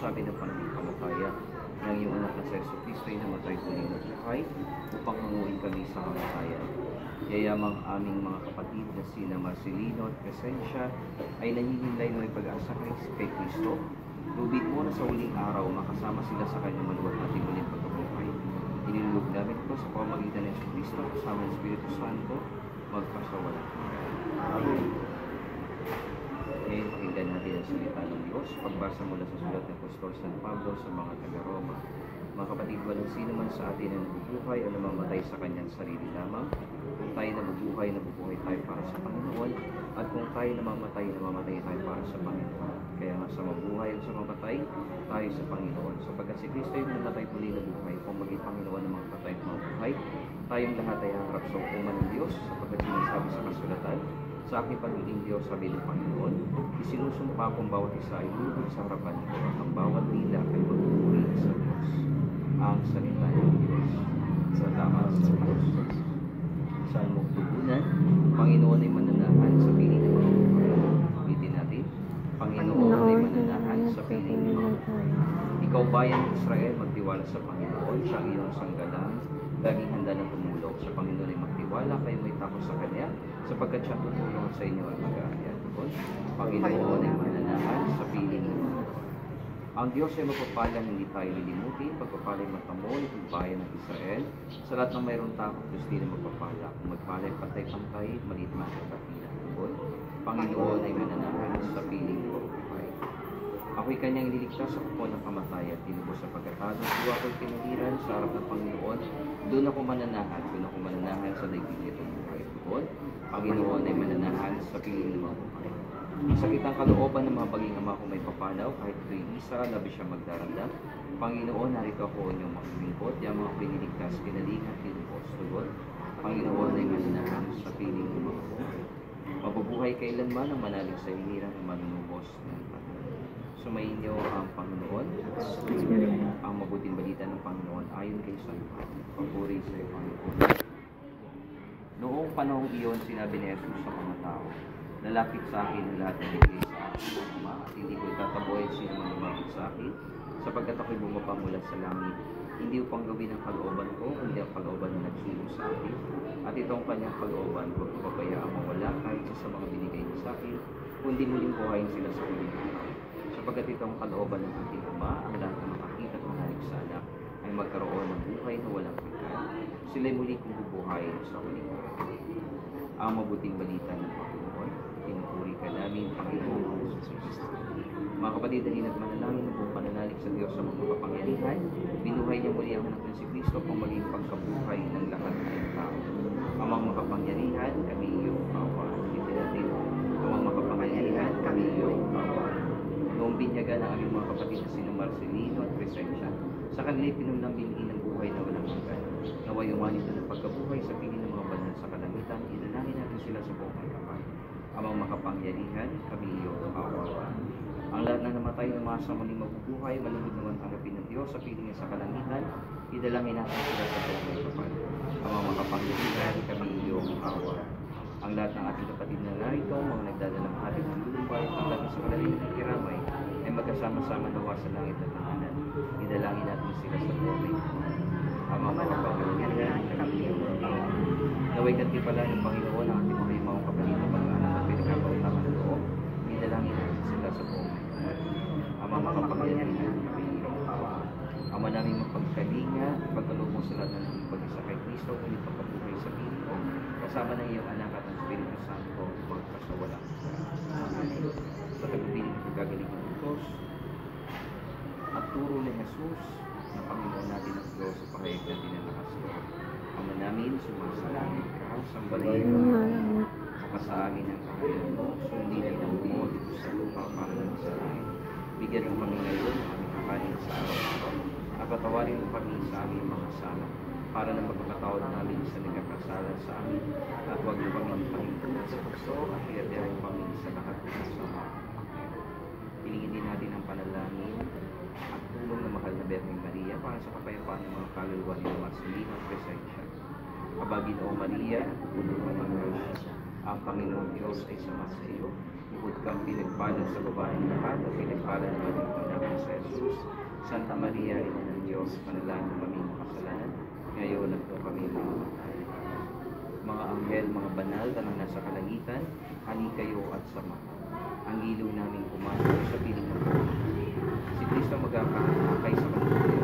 sabi ng Panginoong Kamakaya, ng iyong anak na sa Jesucristo ay namatay muli na buhay upang hanguin kami sa kamatayan. Yayamang aming mga kapatid na sina Marcelino at Crescencia ay nanghihimlay na may pag-asa kay Kristo. Lubid mo na sa huling araw makasama sila sa kanyang maluwag na timuling pagkabuhay. Inilulog namin ito sa pamamagitan ng Kristo kasama ng Espiritu Santo magpasawalang hanggan. Amen. Ngayon, pakinggan natin ang salita ng Diyos. Pagbasa mula sa sulat ng Apostol San Pablo sa mga taga-Roma. Mga kapatid, walang sino man sa atin ang nabubuhay o namamatay sa kanyang sarili lamang. Kung tayo nabubuhay tayo para sa Panginoon. At kung tayo namamatay tayo para sa Panginoon. Kaya nga sa mabuhay o sa mamatay, tayo sa Panginoon. Sapagkat si Kristo yung namatay muli na buhay, kung maging Panginoon ng mga patay at mabuhay, tayong lahat ay harap sa hukuman ng Diyos, sapagkat sinasabi sa kasulatan, sa aking pagiging Diyos, sabi ng Panginoon, isinusumpa kong bawat isa ay lulog sa harapan ko, at ang bawat nila ay magpupuri sa Diyos. Ang salita ng Diyos. Salamat sa Diyos. Saan mo tugunan? Panginoon ay mananahan sa piling ng mga buhay. Ulitin natin. Panginoon ay mananahan sa piling ng mga buhay. Ikaw bayan ng Israel, magtiwala sa Panginoon, siya ang iyong sanggalang, laging handa ng tumulong. Sa Panginoon ay magtiwala, kayo may takot sa Kanya, sapagkat siya tutulong sa inyo at mag-aayat. Panginoon ay mananahan sa piling ng mga buhay. Ang Diyos ay magpapalang hindi tayo lilimutin, pagpapalang matamol ng bayan ng Israel. Sa lahat ng mayroong takot, Diyos din ang magpapala. Kung magpalay, pantay-pantay, maliit man sa kapila. Panginoon ay mananahan sa piling ng mga buhay. Ako'y kanyang ililigtas sa kuko ng kamatayan, tinubos sa pagkatalo. Kung ako'y pinahiran sa harap ng Panginoon, doon ako mananahan sa daigdig nitong buhay. Panginoon ay mananahan sa piling ng mga buhay. Sa kitang kalooban ng mga baging ama kong may papalaw, kahit ito'y isa, labis siya magdaranda. Panginoon, narito ako inyong makalingkot, yung mga piniligtas, pinalingat, tinubos, tugon. Panginoon ay mananahan sa piling ng mga buhay. Mabubuhay kailanman ang manalig sa hiliran ng manunubos ng Panginoon. Sumainyo ang Panginoon, ang mabuting balita ng Panginoon ayon kay San Pablo. Papuri sa iyo, Panginoon. Noong panahong iyon, sinabi ni Jesus sa mga tao, lalapit sa akin ang lahat ng bigay sa akin ng Ama, at hindi ko itataboy sino man lumapit sa akin, sapagkat ako'y bumaba mula sa langit. Hindi upang gawin ang kalooban ko, kundi ang kalooban na nagsulong sa akin. At itong kanyang kalooban, huwag ko pabayaan mawala kahit sa mga binigay niya sa akin, kundi muling buhayin sila sa huling araw. Sapagkat itong kalooban ng ating Ama, ang lahat na makakita at manalig sa anak, ay magkaroon ng buhay na walang hanggan. Sila'y muli kong bubuhayin sa huling araw. Ang mabuting balita ng Panginoon, pinupuri ka namin, Panginoon Jesus. Mga kapatid, dahil at manalangin ng buong pananalig sa Diyos sa mga kapangyarihan, binuhay niya muli ang anak ng si Kristo kung maging pagkabuhay ng lahat ng tao. Amang makapangyarihan, kami iyong awa. Itinatid, amang makapangyarihan, kami iyong awa. Noong binyagan ang aming mga kapatid na sina Marcelino at Crescencia, sa kanila'y pinunang bilhin ng buhay na walang hanggan. Naway umanit na ng pagkabuhay sa piling ng mga banal sa kalangitan, inalangin natin sila sa buong kapal. Amang makapangyarihan, kami iyong awa. Ang lahat na namatay na masa muling mabubuhay, malugod naman tanggapin ng Diyos sa piling niya sa kalangitan, idalangin natin sila sa buong kapal. Amang makapangyarihan, kami iyong awa. Ang lahat ng ating kapatid na narito, mga nagdadalang hatid ng lulubay, ang lahat sa kalangitan ng kiramay, ay magkasama-sama nawa sa langit at tahanan. Idalangin natin sila sa buong kapal. Amang makapangyarihan, kami iyong awa. Naway gantimpala ng Panginoon ang ating mga imang kapatid na pag-aanang at pinagkapautaman ng loob, idalangin natin sila sa buong kapal. Amang makapangyarihan, kami iyong awa. Ama namin mapagkalinga, pagkalubong sa lahat ng pag-isa kay Kristo, ulit pagkabuhay sa piling ko, kasama ng iyong anak at ang Espiritu Santo, magpasawalang hanggan. Sa tagubilin at pagkagaling ng Diyos, at turo ni Jesus, na Panginoon natin ang Diyos sa pahayag na dinalakas ko. Ama namin, sumasalangit ka, sambalay ka, makasa amin ang kahayag mo, sundin ang mo dito sa lupa para ng sa langit. Bigyan mo kami ngayon ng aming kakanin sa araw-araw, at patawarin mo kami sa aming mga sala, para na magpapatawad namin sa nagkakasala sa amin, at huwag mo kami pahintulad sa puso, at iyabiyahin kami sa lahat ng masama. Pilingin din natin ang panalangin at tulong ng mahal na Birheng Maria para sa kapayapaan ng mga kaluluwa ni Marcelino at Crescencia. Kabagin o Maria, puno ka ng grasya, ang Panginoon Diyos ay sama sa iyo. Bukod kang pinagpala sa babaeng lahat at pinagpala naman ang anak mo sa Jesus. Santa Maria, Ina ng Diyos, panalangin kami makasalanan, ngayon at kung kami mamamatay. Mga anghel, mga banal na nasa kalangitan, hali kayo at sama. Ang ilaw namin kumanaw sa piling ng buhay. Si Kristo magkakakay sa kanila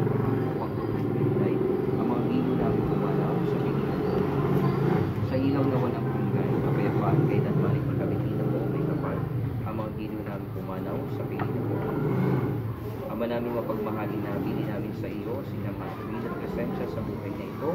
upang tumitay. Ang mga ilaw namin kumanaw sa piling ng buhay. Sa ilaw na walang hanggan, kapayapaan kay Danmalik magkabitin mo may kapal. Ang mga ilaw namin kumanaw sa piling ng buhay. Ama namin mapagmahalin na bili namin sa iyo, sinamasamin at presensya sa buhay na ito.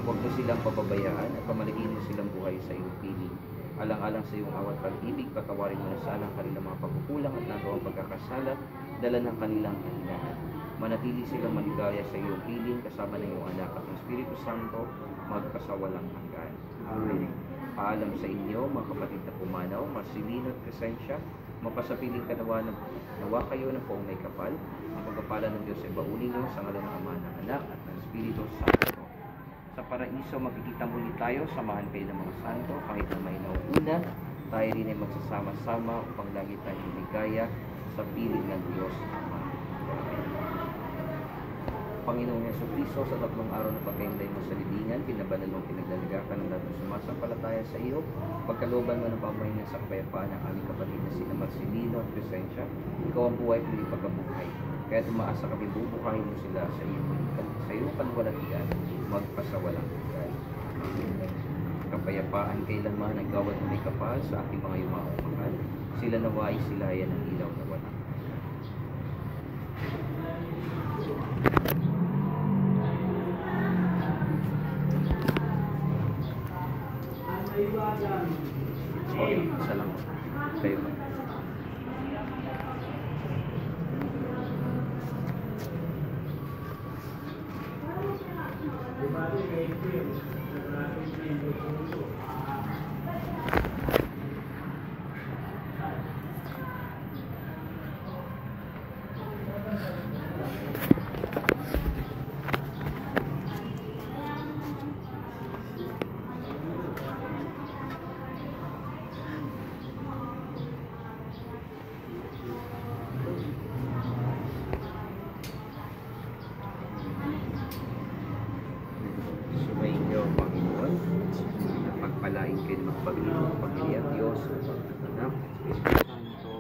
Huwag mo silang pababayaan at pamalagin mo silang buhay sa iyong piling. Alang-alang sa iyong awat pag-ibig, patawarin mo na sana ang kanilang mga pagkukulang at nagawang pagkakasala, dala ng kanilang kahinaan. Manatili silang maligaya sa iyong piling, kasama ng iyong anak at ng Espiritu Santo, magpasawalang hanggan. Amen. Paalam sa inyo, mga kapatid na pumanaw, Marcelino at Crescencia, mapasapiling nawa kayo ng poong may kapal. Ang pagpapala ng Diyos ay baulin nyo sa ngalan ng Ama, ng Anak at ng Espiritu Santo. Sa paraiso makikita muli tayo, samahan kayo ng mga santo, kahit na may nauuna, tayo rin ay magsasama-sama upang lagi tayong ligaya sa piling ng Diyos Ama. Panginoong Jesucristo, sa 3 araw na pagkainday mo sa libingan, pinabanal mong pinaglalagakan ng lahat ng sumasampalataya sa iyo, pagkalooban mo ng pamahinga sa kapayapaan ng aming kapatid na sina Marcelino at Crescencia, ikaw ang buhay kung di pagkabuhay. Kaya tumaasa kami, bubuhayin mo sila sa iyong kalwalatian, magpasawalang hanggan. Kapayapaan kailanman ang gawad na may kapal sa ating mga yumaong mahal. Sila nawa ay silayan ng ilaw na walang. Okay, salamat. Kayo man. Pagpalain kayo ng pamilya at Diyos, Anak, Espiritu Santo.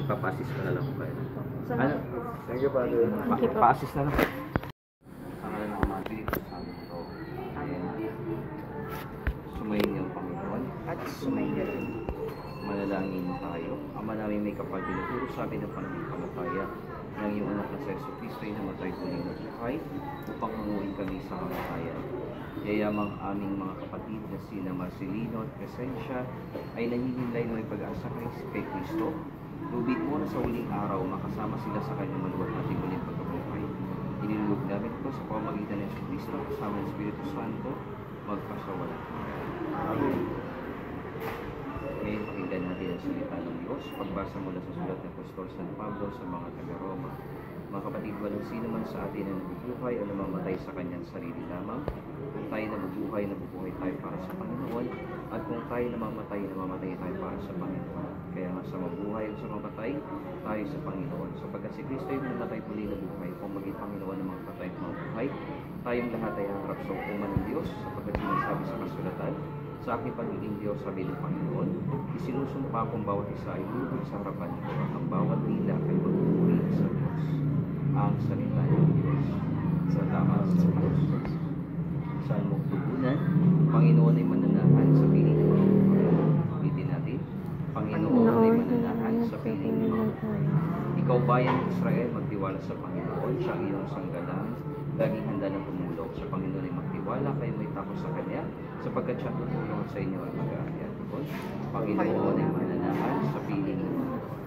Ipapasis ko na lang ko kayo. Ano? Thank you, Father. Paasis na lang. Ang alam ng mga Espiritu Santo. Sumayin niyo ang Panginoon at sumayin niyo rin. Manalangin tayo. Ama namin may kapal, pinuturo sa amin ng pananampalataya ng iyong anak na sa Jesucristo ay namatay tuloy na buhay upang hanguin kami sa kamatayan. Yayamang aming mga kapatid na sina Marcelino at Crescencia ay nanginilay ng pag-asa kay Kristo. Lubid mo na sa huling araw makasama sila sa kanyang maluwat at muling pagkabuhay. Inilulog namin ito sa pamamagitan ng Kristo kasama ng Espiritu Santo, magpasawalang hanggan. Amen. Ngayon pakinggan natin ang salita ng Diyos. Pagbasa mula sa sulat ng Apostol San Pablo sa mga taga-Roma. Mga kapatid, walang sino man sa atin na nabubuhay o namamatay sa kanyang sarili lamang. Kung tayo nabubuhay tayo para sa Panginoon. At kung tayo namamatay tayo para sa Panginoon. Kaya nga sa mabuhay o sa mamatay, tayo sa Panginoon. Sapagkat si Kristo yung namatay muli na buhay, kung maging Panginoon ng mga patay at mga buhay, tayong lahat ay harap sa hukuman ng Diyos, sapagkat sinasabi sa kasulatan, sa aking pagiging Diyos, sabi ng Panginoon, isinusumpa kong bawat isa ay lubog sa harapan ko at ang bawat dila ay magpupuri sa Diyos. Ang salita ng Diyos. Salamat sa Diyos. Saan mo tugunan? Panginoon ay mananahan sa piling ng mga buhay. Ulitin natin. Panginoon ay mananahan sa piling ng mga buhay. Ikaw bayan ng Israel, magtiwala sa Panginoon, siya ang iyong sanggalang, laging handa ng tumulong. Sa Panginoon ay magtiwala, kayo may takot sa Kanya, sapagkat siya tutulong sa inyo at mag-aakyat. Panginoon ay mananahan sa piling ng mga buhay.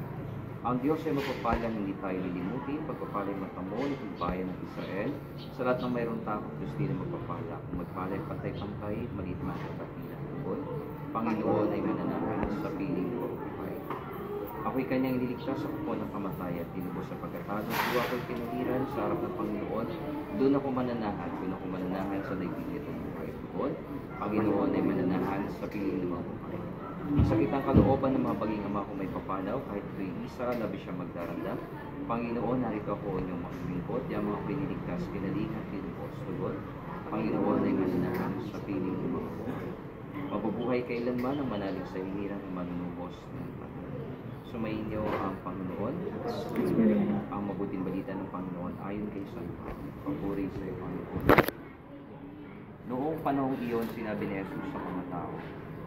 Ang Diyos ay magpapalang hindi tayo lilimutin, pagpapalang matamol ng bayan ng Israel. Sa lahat ng mayroong takot, Diyos din ang magpapala. Kung magpalay, pantay-pantay, maliit man at dakilang. Panginoon ay mananahan sa piling ng buhay. Ako'y kanyang niligtas sa kupo ng kamatayan, tinubos sa pagkatalo, buwa ko'y kinuhiran sa harap ng Panginoon. Doon ako mananahan sa daigdig nitong buhay. Doon, Panginoon ay mananahan sa piling ng mga buhay. Masakit ang kalooban ng mga baging ama kung may papanaw, kahit ito'y isa, labis siya magdaranda. Panginoon, narito ako inyong makalingkot, yung mga piniligtas, pinalingat, tinubos. Doon, Panginoon ay mananahan sa piling ng mga buhay. Mabubuhay kailanman ang manalig sa hiniran ng manunubos ng Panginoon. Sumainyo ang Panginoon, ang mabuting balita ng Panginoon ayon kay San Pablo. Papuri sa iyo, Panginoon. Noong panahong iyon, sinabi ni Jesus sa mga tao,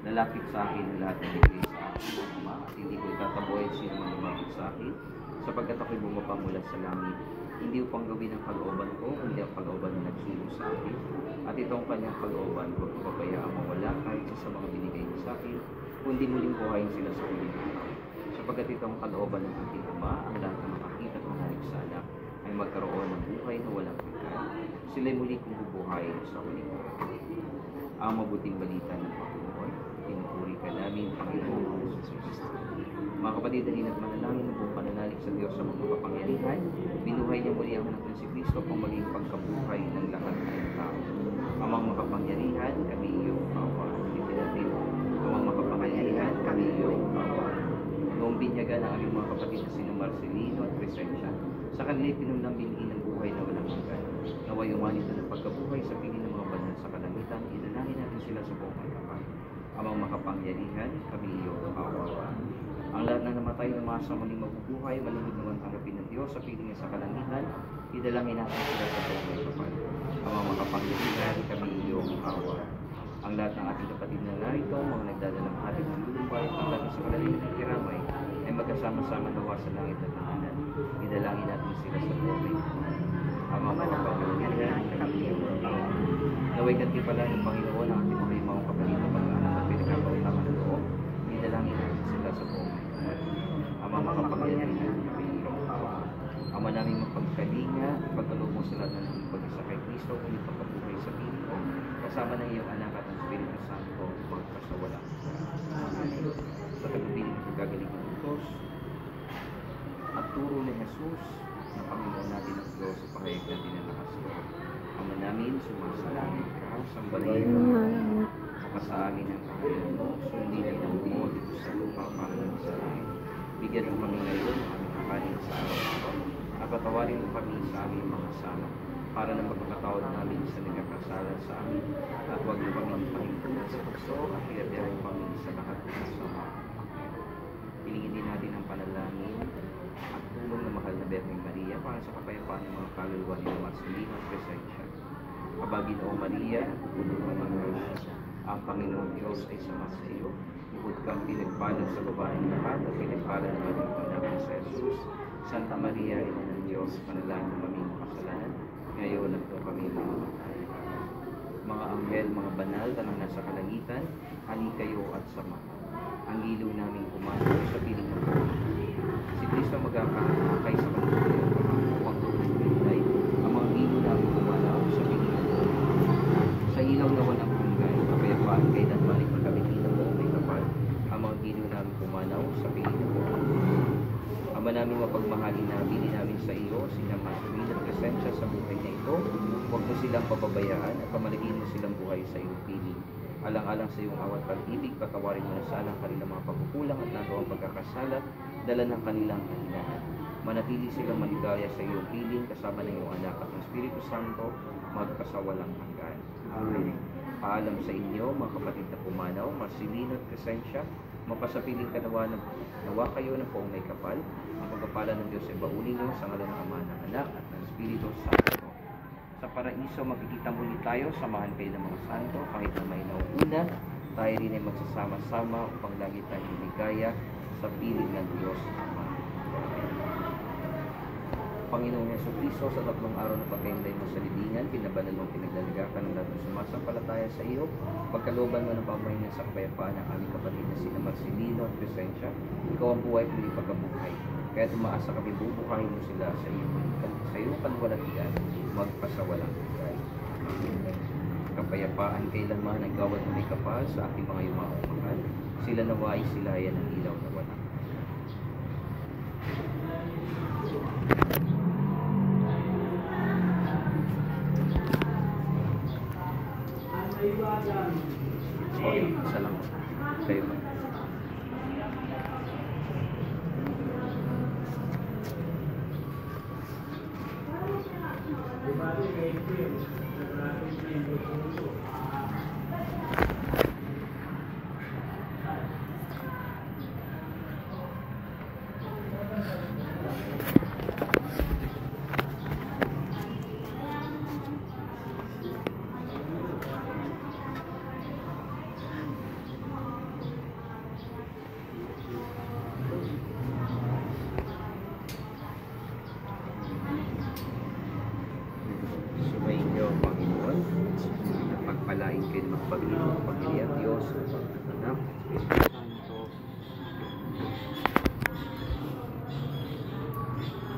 lalapit sa akin ang lahat ng bigay sa akin ng Ama, at hindi ko itataboy sino man lumapit sa akin, sapagkat ako'y bumaba mula sa langit. Hindi upang gawin ang kalooban ko, kundi ang kalooban na nagsulo sa akin. At itong kanyang kalooban, huwag ko papayaang mawala kahit sa mga binigay niya sa akin, kundi muling buhayin sila sa huling araw. Sapagkat itong kalooban ng ating Ama, ang lahat ng makakita at manalig sa anak, ay magkaroon ng buhay na walang hanggan. Sila'y muli kong bubuhayin sa huling araw. Ang mabuting balita ng Panginoon, pinupuri ka namin, Panginoon Jesus Cristo. Mga kapatid, dahil at manalangin ng buong pananalig sa Diyos sa mga kapangyarihan, binuhay niya muli ang anak ng si Cristo kung maging pagkabuhay ng lahat ng tao. Amang makapangyarihan, kami iyong awa. Ulitin natin, amang makapangyarihan, kami iyong awa. Noong binyagan ang aming mga kapatid na sina Marcelino at Crescencia, sa kanila'y pinundang binigin ng buhay na walang hanggan. Naway umanit na ng pagkabuhay sa piling ng mga banal sa kalangitan, inanangin natin sila sa buong kapal. Amang makapangyarihan, kami iyong awa. Ang lahat na namatay ng mga sa muling mabubuhay, malungod naman tanggapin ng Diyos sa piling niya sa kalangitan, idalangin natin sila sa buong kapal. Amang makapangyarihan, kami iyong awa. Ang lahat ng ating kapatid na narito, mga nagdadalang hatid ng lulumbay, ang lahat sa kalalitan ng kiramay, ay magkasama-sama nawa sa langit at tahanan. Idalangin natin sila sa buong kapal. Amang makapangyarihan, kami iyong awa. Naway pala ng Panginoon ang ating mga kapatid na pag-anak at pinagkapautama ng loob, idalangin natin sila sa buong kapal. Amang makapangyarihan, kami iyong awa. Ama namin mapagkalinga, pagkaloob mo sa lahat ng pag-isa kay Kristo, ulit pagkabuhay sa piling ko, kasama ng iyong anak at ang Espiritu Santo, magpasawalang. Amen. Sa tagubilin ng pagkagaling ng Diyos, at turo ni Jesus, na Panginoon natin ang Diyos, sa pahayag natin ang nakasiro. Ama namin, sumasalangit ka, sambahin mo, makasa amin ang kahayag mo, sundin ang mo dito sa lupa para ng sa langit. Bigyan mo kami ngayon ng aming kakanin sa araw-araw. Napatawarin mo kami sa aming mga sama, para na magpapatawad namin sa nagkakasala sa amin, at huwag mo kami pahintulad sa tukso at iyabiyahin kami sa lahat ng sama. Pilingin din natin ang panalangin at tulong ng mahal na Birheng Maria para sa kapayapaan ng mga kaluluwa ni Marcelino at Crescencia. Kabagin o Maria, puno ka ng grasya, ang Panginoon Diyos ay sama sa iyo. Bukod kang pinagpalad sa babaeng lahat at pinagpalad ng aming anak sa Jesus. Santa Maria, Ina ng Diyos, panalangin ng aming makasalanan, ngayon at kung kami mamamatay. Mga anghel, mga banal na nasa kalangitan, hali kayo at sama. Ang ilaw namin kumanaw sa piling ng Panginoon. Si Kristo magkakakay sa kanilang upang tuloy. Ang mga ilaw namin kumanaw sa piling ng Panginoon. Sa ilaw na walang hanggan, kapayapaan kay Danmanik magkabitin mo may kapal. Ang mga ilaw namin kumanaw sa piling ng Panginoon. Ama namin mapagmahalin na bili namin sa iyo, sina Marcelino at Crescencia sa buhay na ito. Huwag mo silang pababayaan at pamalagin mo silang buhay sa iyong piling. Alang-alang sa iyong awat pag-ibig, patawarin mo na sa alang kanilang mga pagkukulang at nagawang pagkakasala, dala ng kanilang kahinaan. Manatili silang maligaya sa iyong piling, kasama ng iyong anak at ng Espiritu Santo, magpasawalang hanggan. Amen. Paalam sa inyo, mga kapatid na pumanaw, Marcelino at Crescencia, mapasapiling kanawa kayo ng poong may kapal. Ang pagpapala ng Diyos ay baulin niyo sa ngalan ng Ama, ng Anak at ng Espiritu Santo. Sa paraiso, makikita muli tayo, samahan kayo ng mga santo, kahit na may nauuna, tayo rin ay magsasama-sama upang lagi tayong ligaya sa piling ng Diyos Ama. Panginoong Jesucristo, sa tatlong araw na pagkainday mo sa libingan, pinabanal mong pinaglaligakan ng lahat ng sumasampalataya sa iyo, pagkalooban mo ng pamamahay niya sa kapayapaan ng aming kapatid na sina Marcelino at Crescencia, ikaw ang buhay at muli pagkabuhay. Kaya tumaasa kami, bubuhayin mo sila sa iyong kaluwalhatian, magpasawalang hanggan. Kapayapaan kailanman ang gawad na may kapal sa ating mga yumaong mahal, sila naway silayan ng ilaw na walang. O, isa lang. Kayo. Sumayin niyo, Panginoon. Pagpalain kayo ng Panginoon, Pamilya at Diyos, Anak, Espiritu Santo.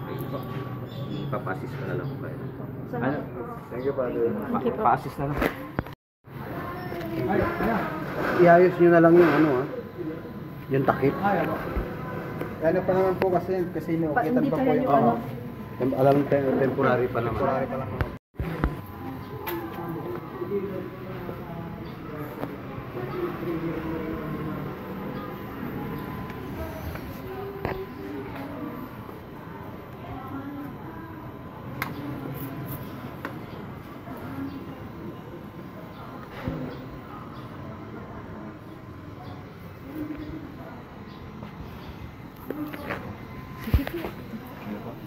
Ayun po. Ipapasis ka na lang kayo. Ano? Thank you, Father. Paasis na lang. Iayos nyo na lang yung ano yung takip. Ano pa naman po kasi inuukitan Hindi pa pa po yan yung yung ano. Alam, temporary pa naman. temporary pa lang. Ano po?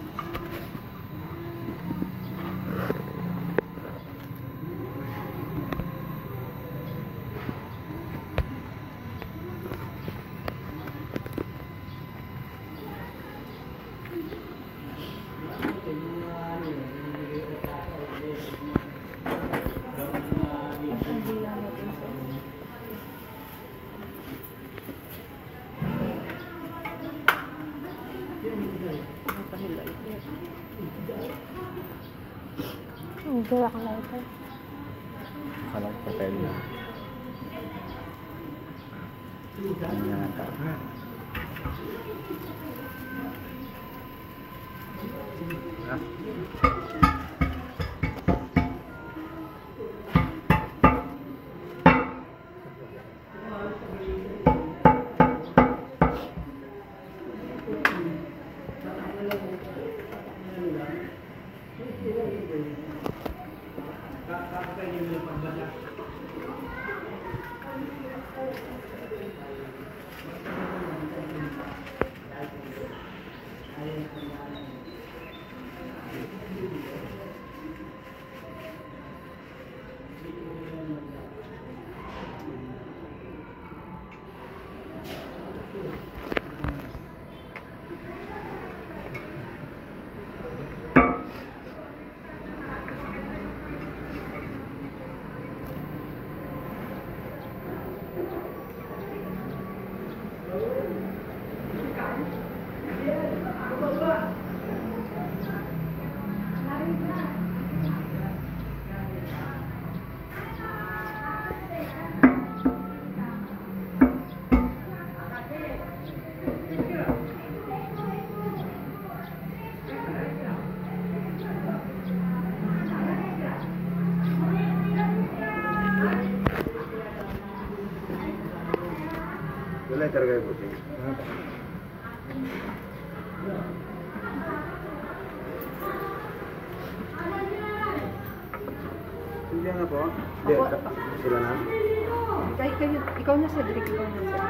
Gawa ka lang ito. Alam ko tayo na. Ano na lang tayo? Wala talaga yung buti. Hindi na po. Hindi, sila na. Ikaw na, Cedric. Ikaw na, Cedric.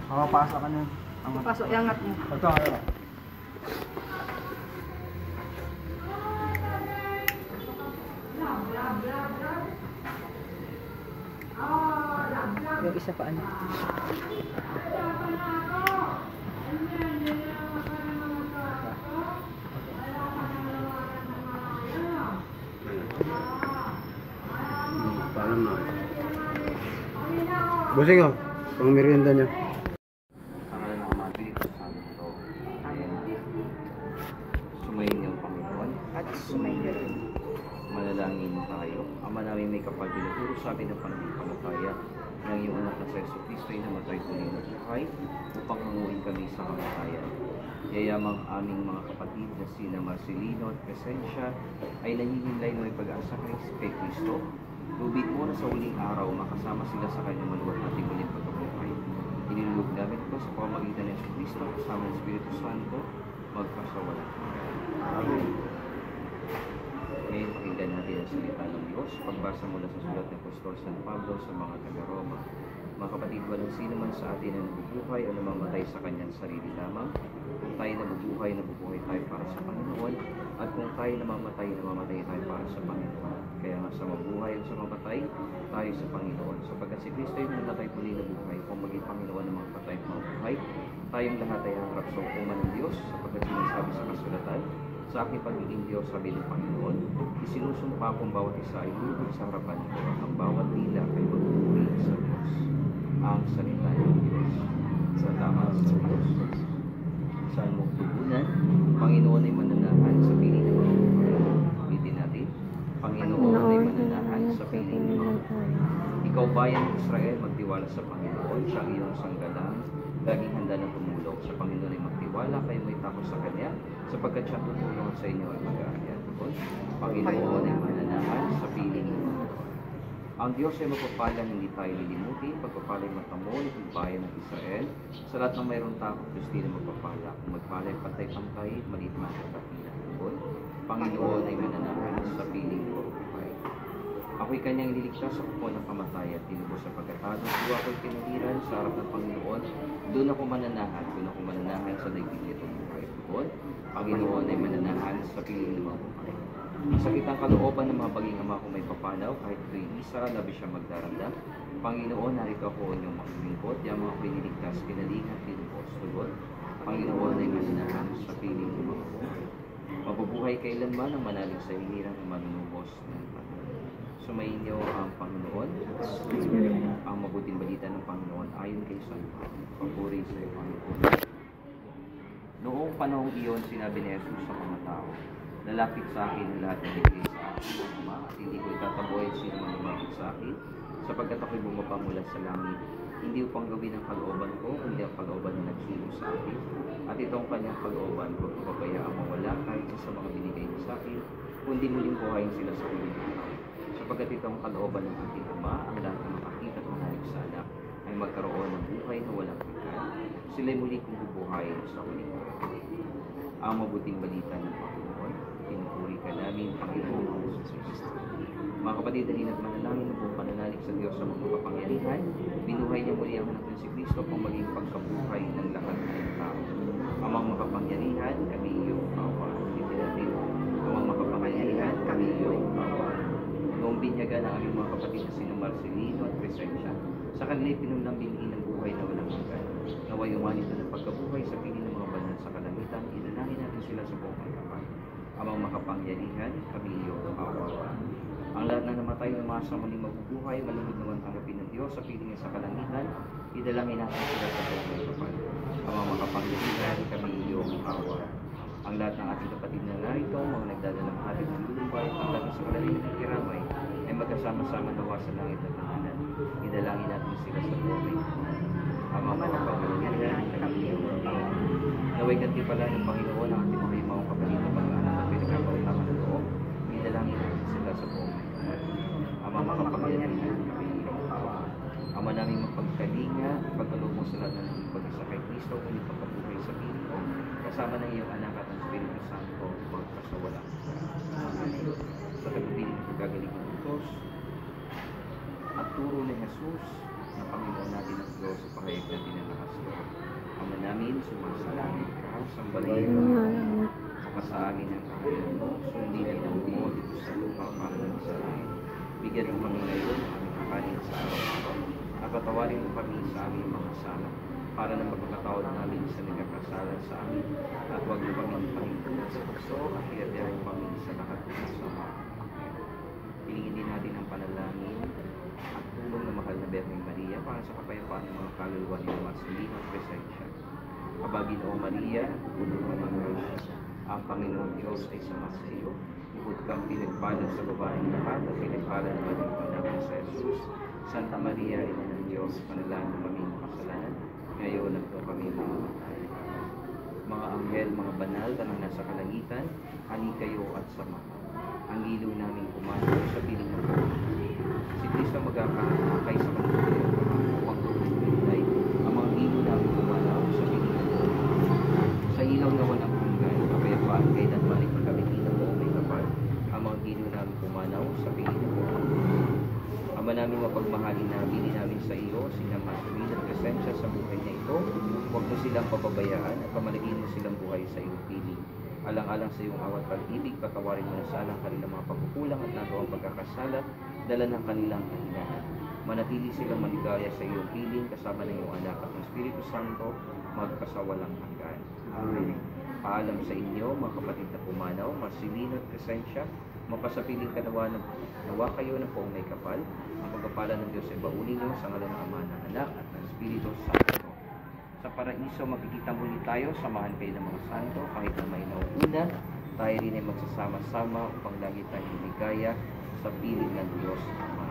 Makapasa ka na. Pasok, iangat mo. Ito, ano? Yung isa pa ano. Paalam na. Busing oh, pang merienda niya. Pangalan ng Ama, Espiritu Santo. Amen. Sumayin niyo, Panginoon. At sumayin niyo rin. Manalangin tayo. Ama namin may kapal binuturo sa atin ng pananampalataya ng iyong anak na sa Jesu Cristo ay namatay muli na buhay upang hanguin kami sa kamatayan. Yayamang aming mga kapatid na sina Marcelino at Crescencia ay nahihimlay na may pag-asa kay Kristo. Lubid mo na sa huling araw makasama sila sa kanyang maluwalhating muling pagkabuhay. Inilulog namin ito sa pamamagitan ng Kristo kasama ng Espiritu Santo magkasawalan. Amen. Ngayon, pakinggan natin ang salita ng Diyos. Pagbasa mula sa sulat ng Apostol San Pablo sa mga taga-Roma. Mga kapatid, walang sino man sa atin na nabubuhay o namamatay sa kanyang sarili lamang. Kung tayo nabubuhay tayo para sa Panginoon. At kung tayo namamatay tayo para sa Panginoon. Kaya nga sa mabuhay o sa mamatay, tayo sa Panginoon. Sapagkat si Kristo ay namatay muli na buhay, kung maging Panginoon ng mga patay at mabuhay, tayong lahat ay harap sa hukuman ng Diyos, sapagkat sinasabi sa kasulatan, sa aking pagiging Diyos, sabi ng Panginoon, isinusumpa kong bawat isa ay lulog sa harapan ko, ang bawat dila ay magpupuri sa Diyos. Ang salita ng Diyos. Salamat sa Diyos. Saan mo tugunan, Panginoon ay mananahan sa piling ng mga buhay. Ulitin natin, Panginoon ay mananahan sa piling ng mga buhay. Ikaw bayan ng Israel, magtiwala sa Panginoon, siya ang iyong sanggalang, laging handa na tumulong. Sa Panginoon ay magtiwala, kayo may takot sa Kanya, sapagkat siya tutulong sa inyo ay mag-aakyat. Panginoon ay mananahan sa piling ng mga buhay. Ang Diyos ay magpapalang hindi tayo lilimutin, pagpapalang matamol ng bayan ng Israel, sa lahat ng mayroong takot, Diyos din ang magpapala. Kung magpalay, pantay-pantay, maliit man sa kapila. Panginoon ay mananahan sa piling ng mga buhay. Ako'y kanyang iniligtas sa kupo ng kamatay at tinubos sa pagkatalo. Kung ako'y pinahiran sa harap ng Panginoon, doon ako mananahan sa daigdig nitong buhay. Panginoon ay mananahan sa piling ng mga buhay. Sakit ang kalooban ng mga baging ama kung may papanaw, kahit ito'y isa, labis siya magdaranda. Panginoon, narito ako inyong maglingkod, yung mga piniligtas, kinalingat, tinubos, tugon. Panginoon ay mananahan sa piling ng mga buhay. Mabubuhay kailanman ang manalig sa hirang na manunubos ng Panginoon. Sumainyo ang Panginoon, ang mabuting balita ng Panginoon ayon kay San Pablo. Papuri sa iyo, Panginoon. Noong panahong iyon, sinabi ni Jesus sa mga tao, lalapit sa akin ang lahat ng ibigay sa akin ng Ama, at hindi ko itataboy sino man lumapit sa akin, sapagkat ako'y bumaba mula sa langit. Hindi upang gawin ang kalooban ko, kundi ang kalooban na nagsulo sa akin. At itong kanyang kalooban, huwag papabayaan mawala kahit sa mga binigay niya sa akin, kundi muling buhayin sila sa huling araw. Sapagkat itong kalooban ng aking Ama, ang lahat ng makakita at manalig sa anak, ay magkaroon ng buhay na walang hanggan. Sila'y muli kong bubuhayin sa huling araw. Ang mabuting balita ng Panginoon, pinupuri ka namin, Panginoon Jesus Kristo. Mga kapatid, dalhin at manalangin ng buong pananalig sa Diyos sa mga kapangyarihan. Binuhay niya muli ang anak ng si Kristo kung maging pagkabuhay ng lahat ng tao. Amang makapangyarihan, kami iyong awa. Hindi natin, amang makapangyarihan, kami iyong awa. Noong binyagan ang aming mga kapatid na sina Marcelino at Crescencia, sa kanila'y pinunlang binigin ng buhay na walang hanggan. Naway umanito ng pagkabuhay sa piling ng mga banal sa kalangitan, inanangin natin sila sa buong kapal. Amang makapangyarihan, kami iyong awa. Ang lahat na namatay ng masa muling mabubuhay, malugod naman tanggapin ng Diyos sa piling niya sa kalangitan, idalangin natin sila sa buong kapal. Amang makapangyarihan, kami iyong awa. Ang lahat ng ating kapatid na narito, mga nagdadalang hatid ng lulumbay, ang lahat sa kalalim ng kiramay, ay magkasama-sama nawa sa langit at tahanan. Idalangin natin sila sa buhay. Amang makapangyarihan, kami iyong awa. Naway gantimpala ng Panginoon ang ating mga imang kapatid na pag-anak at pinagkakautaman ng loob. Idalangin natin sila sa buhay. Amang makapangyarihan, kami iyong awa. Ama naming mapagkalinga, pagkaloob mo sa lahat ng naging pag-isa kay Kristo, kulit pagkabuhay sa piling mo, kasama ng iyong anak at ang Espiritu Santo, magkasawalang Amen. Sa tagubilin ng pagkagaling ng Diyos, at turo ni Jesus, na Panginoon natin ang Diyos sa pahayag natin ng nakasyo. Ama namin, sumasalangit ka, sambalin ka, sa amin ang kaharian mo, sundin ang mo dito sa lupa para ng sa langit. Bigyan mo kami ngayon ang aming kakanin sa araw-araw, at patawarin mo kami sa aming mga sala, para na magpapatawad namin sa nagkakasalan sa amin, at huwag mo kami pahintulad sa puso, at iadyahin kami sa lahat ng masama. Pilingin din natin ang panalangin at tulong ng mahal na Birheng Maria para sa kapayapaan ng mga kaluluwa ni Marcelino at Crescencia. Kabagin o Maria, puno ka ng grasya, ang Panginoon Diyos ay sumasa iyo. Bukod kang pinagpalad sa babaeng lahat at pinagpalad naman ang anak sa Jesus. Santa Maria, Ina ng Diyos, panalangin ng aming makasalanan, ngayon at kung kami mamamatay. Mga anghel, mga banal na nasa kalangitan, halika kayo at sama. Ang ilaw namin kumanaw sa piling ng buhay. Si Kristo magkakaakay sa kanila upang tuloy ang mga ilaw namin kumanaw sa piling ng buhay. Sa ilaw na walang hanggan, kapayapaan kayo at balik pagkabitinan mo may kapal. Ang mga ilaw namin kumanaw sa piling ng buhay. Ama namin mapagmahalin na bili namin sa iyo, sina Marcelino at Crescencia sa buhay na ito. Huwag mo silang pababayaan at pamalagin mo silang buhay sa iyong piling. Alang-alang sa iyong awat pag-ibig, patawarin mo na sa alang kanilang mga pagkukulang at nagawang pagkakasala, dala ng kanilang kahinaan. Manatili silang maligaya sa iyong piling, kasama ng iyong anak at ng Espiritu Santo, magpasawalang hanggan. Amen. Paalam sa inyo, mga kapatid na pumanaw, Marcelino at Crescencia, mapasapiling kanawa kayo ng poong may kapal. Ang pagpapala ng Diyos ay bauli niyo sa ngalan ng Ama, ng Anak at ng Espiritu Santo. Sa paraiso magkikita muli tayo, samahan kayo ng mga santo, kahit na may nauuna, tayo rin ay magsasama-sama upang lagi tayong ligaya sa piling ng Diyos Ama.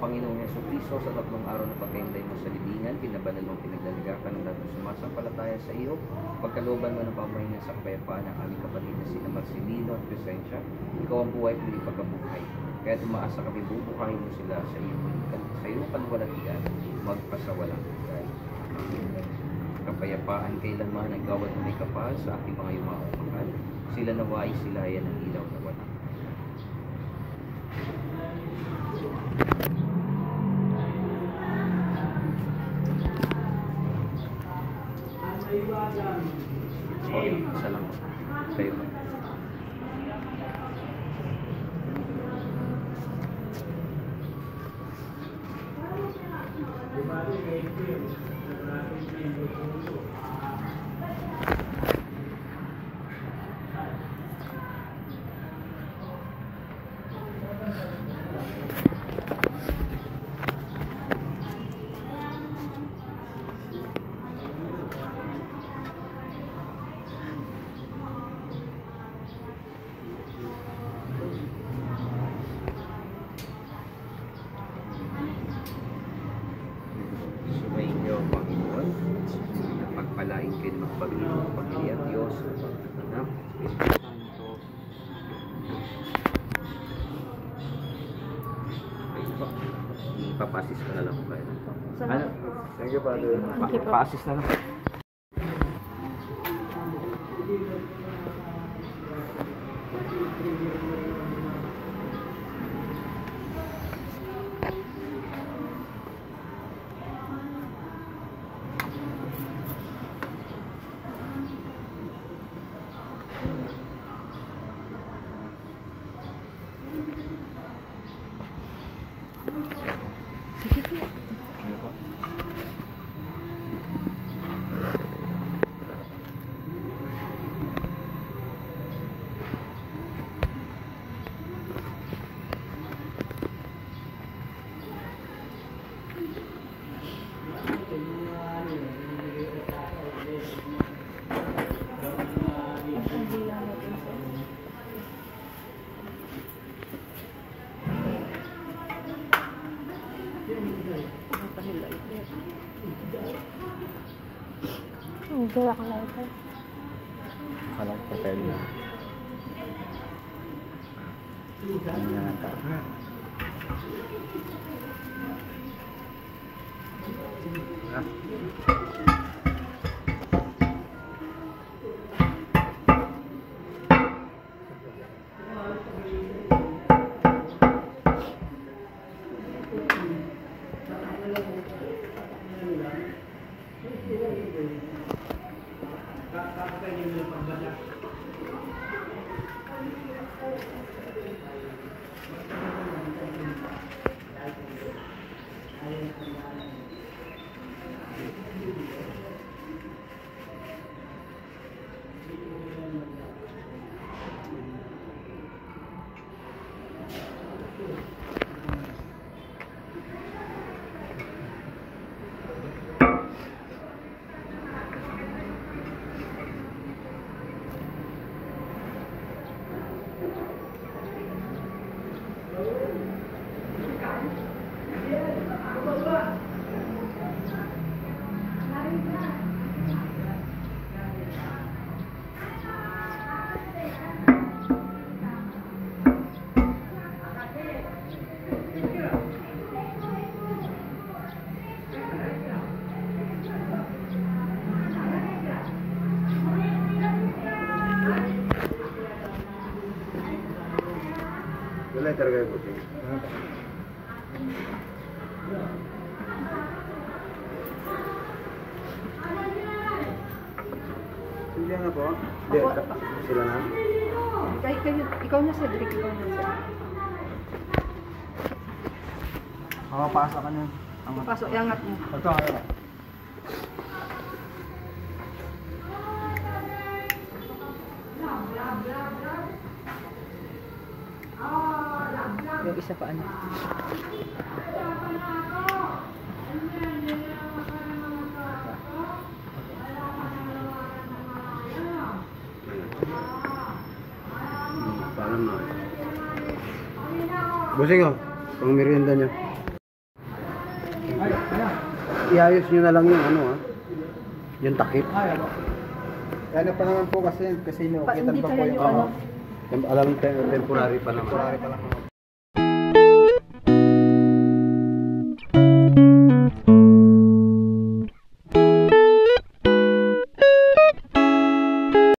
Panginoong Jesucristo, sa 3 araw na pagkaintay mo sa libingan, pinabanal mong pinagdaligakan ng lahat ng sumasampalataya sa iyo, pagkalooban mo ng pamahinga sa kapayapaan ng aming kapatid na sina Marcelino at Crescencia, ikaw ang buhay at hindi pagkabuhay. Kaya tumaasa kami, bubuhayin mo sila sa iyong panwalatian, magpasawalang hanggan. Kapayapaan kailanman ang gawad na may kapal sa aking mga yumakumakan, sila naway silayan ng ilaw na wala. Okay, isa lang po. Kayo. Sumainyo, Panginoon, na pagpalain kayo ng Panginoon, Pamilya Diyos, Anak, Espiritu Santo. Ayun po. Ipapasis ko na lang po kayo. Ano? Thank you, Father. Pa-assist na lang. Ano po? Gawa ka lang ito. Alam ko pwede na. Ano na lang tayo. letter kayo po. Hindi na po. Hindi, sila na. Ikaw na Cedric, ikaw na sir. Makapasa ka na. Pasok, iangat mo. Ito, ayaw. Yung isa pa ano. Paalam na. Busing oh, pang merienda nyo. Iayos nyo na lang yung ano ah. Yung takip. Ayaw. Ano pa naman po kasi Hindi inuukitan pa po pala yung yung ano. Alam, temporary pa naman. Temporary pa lang.